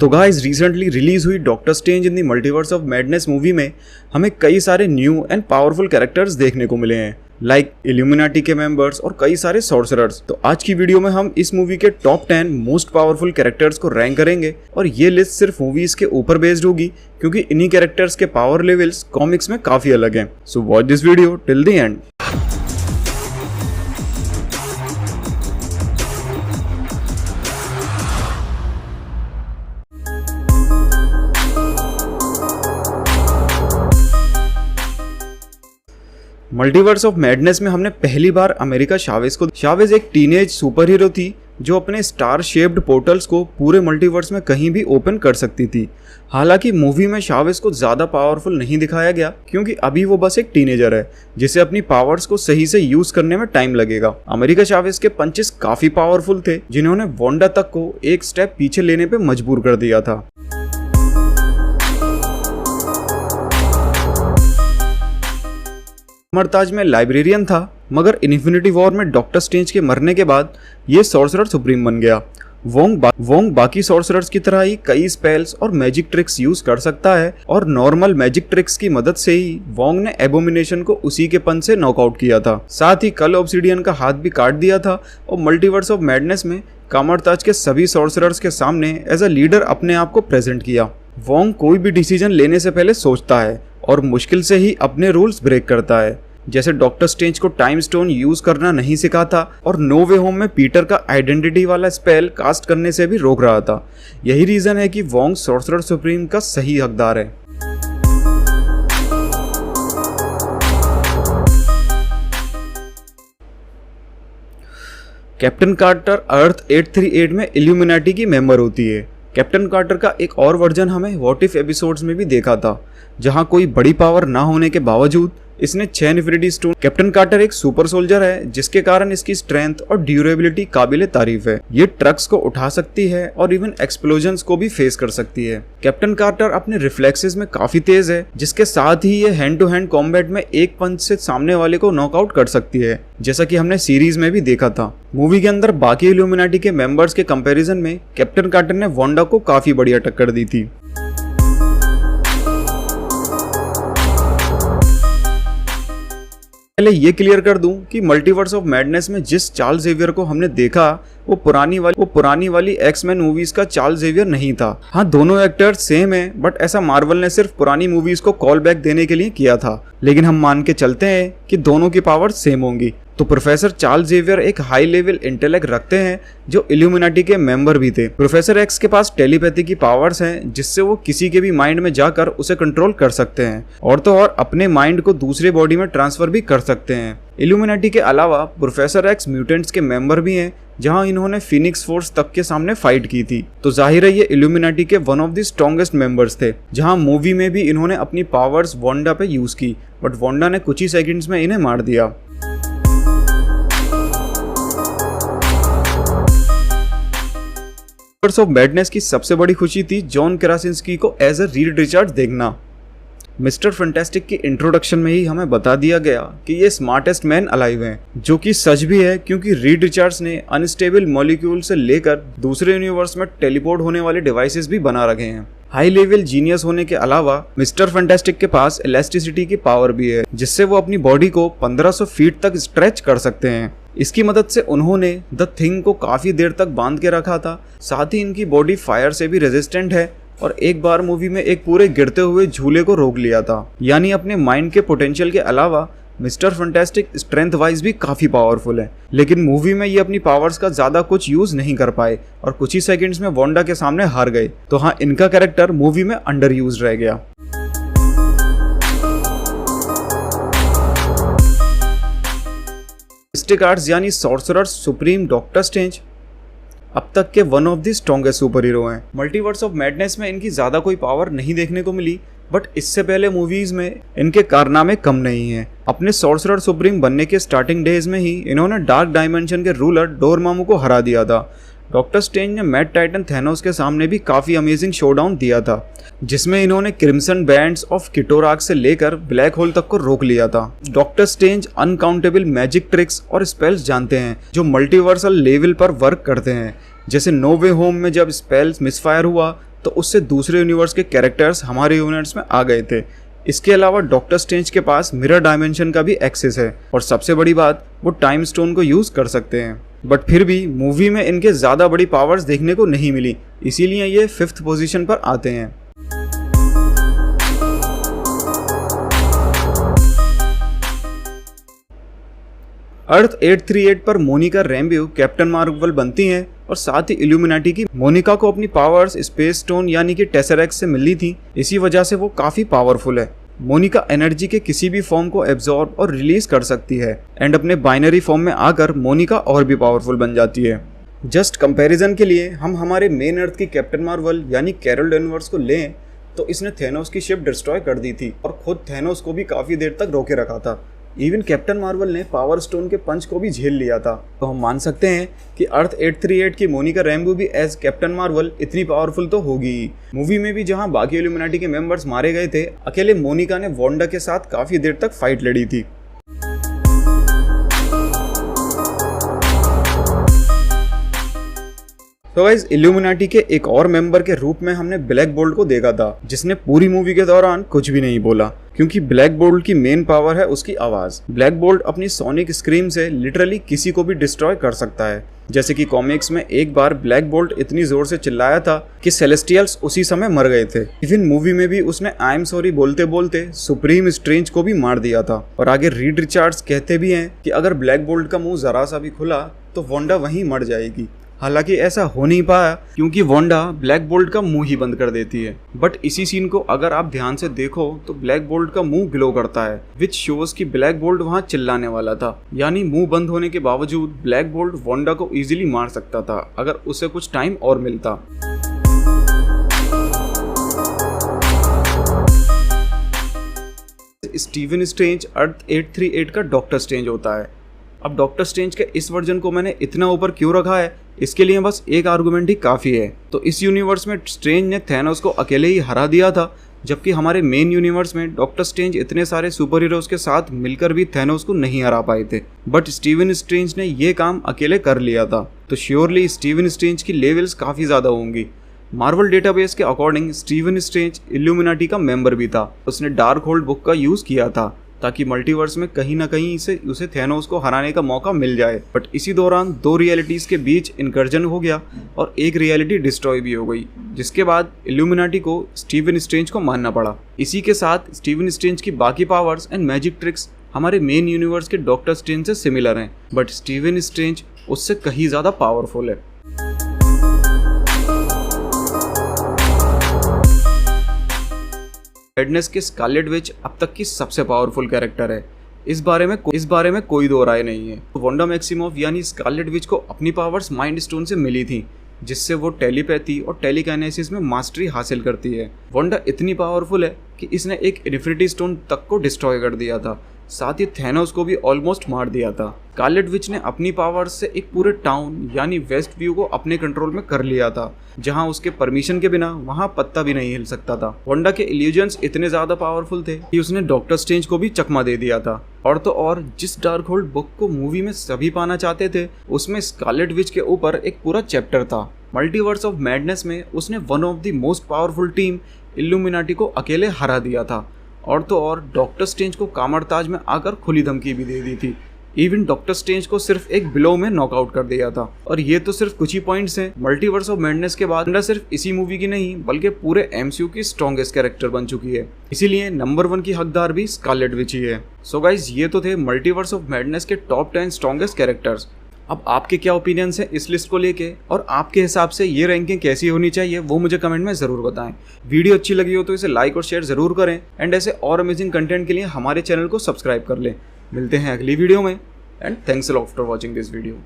तो guys, recently release हुई doctor strange in the multiverse of madness movie में हमें कई सारे न्यू एंड पावरफुल कैरेक्टर्स देखने को मिले हैं, लाइक इल्यूमिनाटी के मेंबर्स और कई सारे सॉर्सरर्स। तो आज की वीडियो में हम इस मूवी के टॉप 10 मोस्ट पावरफुल कैरेक्टर्स को रैंक करेंगे और ये लिस्ट सिर्फ मूवीज के ऊपर बेस्ड होगी क्योंकि इन्हीं कैरेक्टर्स के पावर लेवल्स कॉमिक्स में काफी अलग हैं। So watch this video till the end. Multiverse of madness में हमने पहली बार अमेरिका चावेज को। चावेज एक टीनेज सुपर हीरो थी जो अपने स्टार शेप्ड पोर्टल्स को पूरे मल्टीवर्स में कहीं भी ओपन कर सकती थी। हालांकि मूवी में चावेज को ज़्यादा पावरफुल नहीं दिखाया गया क्योंकि अभी वो बस एक टीनेजर है जिसे अपनी पावर्स को सही से यूज करने में टाइम लगेगा। अमेरिका चावेज के पंचेस काफी पावरफुल थे जिन्होंने वांडा तक को एक स्टेप पीछे लेने पे मजबूर कर दिया था। अमरताज में लाइब्रेरियन था, मगर इन्फिनिटी वॉर में डॉक्टर स्ट्रेंज के मरने के बाद ये सॉर्सरर सुप्रीम बन गया। वोंग बाकी सॉर्सरर्स की तरह ही कई स्पेल्स और मैजिक ट्रिक्स यूज कर सकता है और नॉर्मल मैजिक ट्रिक्स की मदद से ही वोंग ने एबोमिनेशन को उसी के पंच से नॉकआउट किया था। साथ ही कल ऑब्सिडियन का हाथ भी काट दिया था और मल्टीवर्स ऑफ मैडनेस में कामरताज के सभी सॉर्सरर्स के सामने एज अ लीडर अपने आप को प्रेजेंट किया। वोंग कोई भी डिसीजन लेने से पहले सोचता है और मुश्किल से ही अपने रूल्स ब्रेक करता है, जैसे डॉक्टर स्ट्रेंज को टाइम स्टोन यूज करना नहीं सिखाता और नो वे होम में पीटर का आइडेंटिटी वाला स्पेल कास्ट करने से भी रोक रहा था। यही रीजन है कि वोंग सॉर्सरर सुप्रीम का सही हकदार है। कैप्टन कार्टर अर्थ 838 में इल्यूमिनाटी की मेंबर होती है। कैप्टन कार्टर का एक और वर्जन हमें व्हाट इफ एपिसोड्स में भी देखा था, जहां कोई बड़ी पावर ना होने के बावजूद इसने 6 इन्फिनिटी स्टोन। कैप्टन कार्टर एक सुपर सोल्जर है जिसके कारण इसकी स्ट्रेंथ और ड्यूरेबिलिटी काबिले तारीफ है। ये ट्रक्स को उठा सकती है और इवन एक्सप्लोजन्स को भी फेस कर सकती है। कैप्टन कार्टर अपने रिफ्लेक्सेस में काफी तेज है, जिसके साथ ही ये हैंड टू हैंड कॉम्बैट में एक पंच से सामने वाले को नॉकआउट कर सकती है, जैसा कि हमने सीरीज में भी देखा था। मूवी के अंदर बाकी इल्यूमिनाटी के मेंबर्स के कंपैरिजन में कैप्टन कार्टर ने वांडा को काफी बढ़िया टक्कर दी थी। पहले ये क्लियर कर दूं कि मल्टीवर्स ऑफ मैडनेस में जिस चार्ल्स ज़ेवियर को हमने देखा वो पुरानी वाली एक्स-मैन मूवीज का चार्ल्स ज़ेवियर नहीं था। हाँ, दोनों एक्टर्स सेम है, बट ऐसा मार्वल ने सिर्फ पुरानी मूवीज को कॉल बैक देने के लिए किया था। लेकिन हम मान के चलते हैं कि दोनों की पावर सेम होंगी। तो प्रोफेसर चार्ल्स ज़ेवियर एक हाई लेवल इंटेलेक्ट रखते हैं जो इल्यूमिनाटी के मेंबर भी थे। प्रोफेसर एक्स के पास टेलीपैथी की पावर्स हैं जिससे वो किसी के भी माइंड में जाकर उसे कंट्रोल कर सकते हैं और तो और अपने माइंड को दूसरे बॉडी में ट्रांसफर भी कर सकते हैं। इल्यूमिनाटी के अलावा प्रोफेसर एक्स म्यूटेंट्स के मेंबर भी हैं, जहां इन्होंने फिनिक्स फोर्स तक के सामने फाइट की थी। तो जाहिर है ये इल्यूमिनाटी के one of the strongest members थे। जहां मूवी में भी इन्होंने अपनी पावर्स वांडा पे यूज की, बट वांडा ने कुछ ही सेकंड्स में इन्हें मार दिया। मल्टीवर्स ऑफ मैडनेस की सबसे बड़ी खुशी थी जॉन क्रासिंस्की को एज अ रीड रिचर्ड्स देखना। मिस्टर फैंटास्टिक की इंट्रोडक्शन में ही हमें बता दिया गया कि ये स्मार्टेस्ट मैन अलाइव हैं, जो कि सच भी है क्योंकि रीड रिचर्ड्स ने अनस्टेबल मॉलिक्यूल से लेकर दूसरे यूनिवर्स में टेलीपोर्ट होने वाले डिवाइसेस भी बना रखे हैं। हाई लेवल जीनियस होने के अलावा मिस्टर फैंटास्टिक के पास इलास्टिसिटी की पावर भी है, जिससे वो अपनी बॉडी को 1500 फीट तक स्ट्रेच कर सकते हैं। इसकी मदद से उन्होंने द थिंग को काफी देर तक बांध के रखा था। साथ ही इनकी बॉडी फायर से भी रेजिस्टेंट है और एक बार मूवी में एक पूरे गिरते हुए झूले को रोक लिया था। यानी अपने माइंड के पोटेंशियल के अलावा मिस्टर फैंटास्टिक स्ट्रेंथ वाइज भी काफी पावरफुल है। लेकिन मूवी में ये अपनी पावर्स का ज्यादा कुछ यूज नहीं कर पाए और कुछ ही सेकंड्स में वांडा के सामने हार गए। तो हाँ, इनका कैरेक्टर मूवी में अंडर यूज रह गया। मिस्टिक आर्ट्स यानी सॉर्सरर सुप्रीम डॉक्टर स्ट्रेंज अब तक के one of the strongest super hero हैं। मल्टीवर्स ऑफ मैडनेस में इनकी ज़्यादा कोई पावर नहीं देखने को मिली, बट इससे पहले मूवीज में इनके कारनामे कम नहीं हैं। अपने सॉर्सरर सुप्रीम बनने के स्टार्टिंग डेज में ही इन्होंने डार्क डायमेंशन के रूलर डोरमामू को हरा दिया था। डॉक्टर स्ट्रेंज ने मैड टाइटन थैनोस के सामने भी काफ़ी अमेजिंग शोडाउन दिया था, जिसमें इन्होंने क्रिम्सन बैंड्स ऑफ किटोराक से लेकर ब्लैक होल तक को रोक लिया था। Doctor strange uncountable magic tricks और स्पेल्स जानते हैं जो मल्टीवर्सल लेवल पर वर्क करते हैं। जैसे नो वे होम में जब स्पेल्स मिसफायर हुआ तो उससे दूसरे यूनिवर्स के कैरेक्टर्स हमारे यूनिवर्स में आ गए थे। इसके अलावा डॉक्टर स्ट्रेंज के पास मिरर डायमेंशन का भी एक्सेस है और सबसे बड़ी बात, वो टाइम स्टोन को यूज कर सकते हैं। बट फिर भी मूवी में इनके ज़्यादा बड़ी पावर्स देखने को नहीं मिली, इसीलिए ये 5th पोजीशन पर आते हैं। अर्थ 838 पर मोनिका रैम्ब्यू कैप्टन मार्वल बनती हैं और साथ ही इल्यूमिनाटी की मोनिका को अपनी पावर्स स्पेस स्टोन यानी कि टेसरेक्ट से मिली थी, इसी वजह से वो काफ़ी पावरफुल है। मोनिका एनर्जी के किसी भी फॉर्म को एब्जॉर्ब और रिलीज कर सकती है एंड अपने बाइनरी फॉर्म में आकर मोनिका और भी पावरफुल बन जाती है। जस्ट कंपैरिजन के लिए हम हमारे मेन अर्थ की कैप्टन मार्वल यानी कैरल डेनवर्स को लें तो इसने थेनोस की शिप डिस्ट्रॉय कर दी थी और खुद थेनोस को भी काफ़ी देर तक रोके रखा था। इवन कैप्टन मार्वल ने पावर स्टोन के पंच को भी झेल लिया था। तो हम मान सकते हैं कि अर्थ 838 की मोनिका रैम्बो भी एज कैप्टन मार्वल इतनी पावरफुल तो होगी ही। मूवी में भी जहां बाकी इल्यूमिनाटी के मेंबर्स मारे गए थे, अकेले मोनिका ने वांडा के साथ काफी देर तक फाइट लड़ी थी। तो गाइस, इल्यूमिनाटी के एक और मेंबर के रूप में हमने ब्लैक बोल्ट को देखा था, जिसने पूरी मूवी के दौरान कुछ भी नहीं बोला, क्योंकि ब्लैक बोल्ट की मेन पावर है उसकी आवाज। ब्लैक बोल्ट अपनी सोनिक स्क्रीम से लिटरली किसी को भी डिस्ट्रॉय कर सकता है। जैसे कि कॉमिक्स में एक बार ब्लैक बोल्ट इतनी जोर से चिल्लाया था कि सेलेस्टियल्स उसी समय मर गए थे। इवन मूवी में भी उसने आई एम सॉरी बोलते बोलते सुप्रीम स्ट्रेंज को भी मार दिया था। और आगे रीड रिचार्ड्स कहते भी हैं कि अगर ब्लैक बोल्ट का मुंह जरा सा भी खुला तो वांडा वहीं मर जाएगी। हालांकि ऐसा हो नहीं पाया, क्योंकि वांडा ब्लैक बोल्ट का मुंह ही बंद कर देती है। बट इसी सीन को अगर आप ध्यान से देखो तो ब्लैक बोल्ट का मुंह ग्लो करता है, विच शोज कि ब्लैक बोल्ट वहां चिल्लाने वाला था। यानी मुंह बंद होने के बावजूद ब्लैक बोल्ट वांडा को इजीली मार सकता था अगर उसे कुछ टाइम और मिलता। स्टीवन स्ट्रेंज अर्थ 838 का डॉक्टर स्ट्रेंज होता है। अब डॉक्टर स्ट्रेंज के इस वर्जन को मैंने इतना ऊपर क्यों रखा है, इसके लिए बस एक आर्गुमेंट ही काफ़ी है। तो इस यूनिवर्स में स्ट्रेंज ने थैनोस को अकेले ही हरा दिया था, जबकि हमारे मेन यूनिवर्स में डॉक्टर स्ट्रेंज इतने सारे सुपर हीरोज के साथ मिलकर भी थैनोस को नहीं हरा पाए थे। बट स्टीवन स्ट्रेंज ने ये काम अकेले कर लिया था, तो श्योरली स्टीवन स्ट्रेंज की लेवल्स काफ़ी ज़्यादा होंगी। मार्वल डेटाबेस के अकॉर्डिंग स्टीवन स्ट्रेंज इल्यूमिनाटी का मेंबर भी था। उसने डार्क होल्ड बुक का यूज़ किया था ताकि मल्टीवर्स में कहीं ना कहीं उसे थैनोस को हराने का मौका मिल जाए। बट इसी दौरान दो रियलिटीज़ के बीच इनकर्जन हो गया और एक रियलिटी डिस्ट्रॉय भी हो गई, जिसके बाद इल्यूमिनाटी को स्टीवन स्ट्रेंज को मानना पड़ा। इसी के साथ स्टीवन स्ट्रेंज की बाकी पावर्स एंड मैजिक ट्रिक्स हमारे मेन यूनिवर्स के डॉक्टर स्ट्रेंज से सिमिलर हैं, बट स्टीवन स्ट्रेंज उससे कहीं ज़्यादा पावरफुल है। मैडनेस के स्कारलेट विच अब तक की सबसे पावरफुल कैरेक्टर है, इस बारे में कोई दो राय नहीं है। वांडा मैक्सिमोव यानी स्कारलेट विच को अपनी पावर्स माइंड स्टोन से मिली थी, जिससे वो टेलीपैथी और टेलीकाइनेसिस में मास्टरी हासिल करती है। वांडा इतनी पावरफुल है कि इसने एक इन्फिनिटी स्टोन तक को डिस्ट्रॉय कर दिया था, साथ ही थैनोस को भी ऑलमोस्ट मार दिया था। स्कारलेट विच ने अपनी पावर से एक पूरे टाउन यानी वेस्ट व्यू को अपने कंट्रोल में कर लिया था, जहां उसके परमिशन के बिना वहां पत्ता भी नहीं हिल सकता था। वांडा के इल्यूजन्स इतने ज्यादा पावरफुल थे कि उसने डॉक्टर स्ट्रेंज को भी चकमा दे दिया था। और तो और जिस डार्क होल्ड बुक को मूवी में सभी पाना चाहते थे, उसमें स्कारलेट विच के ऊपर एक पूरा चैप्टर था। मल्टीवर्स ऑफ मैडनेस में उसने one of the most powerful team illuminati को अकेले हरा दिया था। और तो और डॉक्टर स्ट्रेंज को कामरताज में आकर खुली धमकी भी दे दी थी। इवन डॉक्टर स्ट्रेंज को सिर्फ एक ब्लो में नॉकआउट कर दिया था। और ये तो सिर्फ कुछ ही पॉइंट्स हैं। मल्टीवर्स ऑफ मैडनेस के बाद सिर्फ इसी मूवी की नहीं बल्कि पूरे एमसीयू की स्ट्रॉन्गेस्ट कैरेक्टर बन चुकी है, इसीलिए नंबर 1 की हकदार भी स्कारलेट विच ही है। सो गाइज, ये तो थे मल्टीवर्स ऑफ मैडनेस के टॉप 10 स्ट्रॉन्गेस्ट कैरेक्टर्स। अब आपके क्या ओपिनियंस हैं इस लिस्ट को लेके, और आपके हिसाब से ये रैंकिंग कैसी होनी चाहिए वो मुझे कमेंट में ज़रूर बताएं। वीडियो अच्छी लगी हो तो इसे लाइक और शेयर ज़रूर करें, एंड ऐसे और अमेजिंग कंटेंट के लिए हमारे चैनल को सब्सक्राइब कर लें। मिलते हैं अगली वीडियो में, and thanks a lot for watching this video.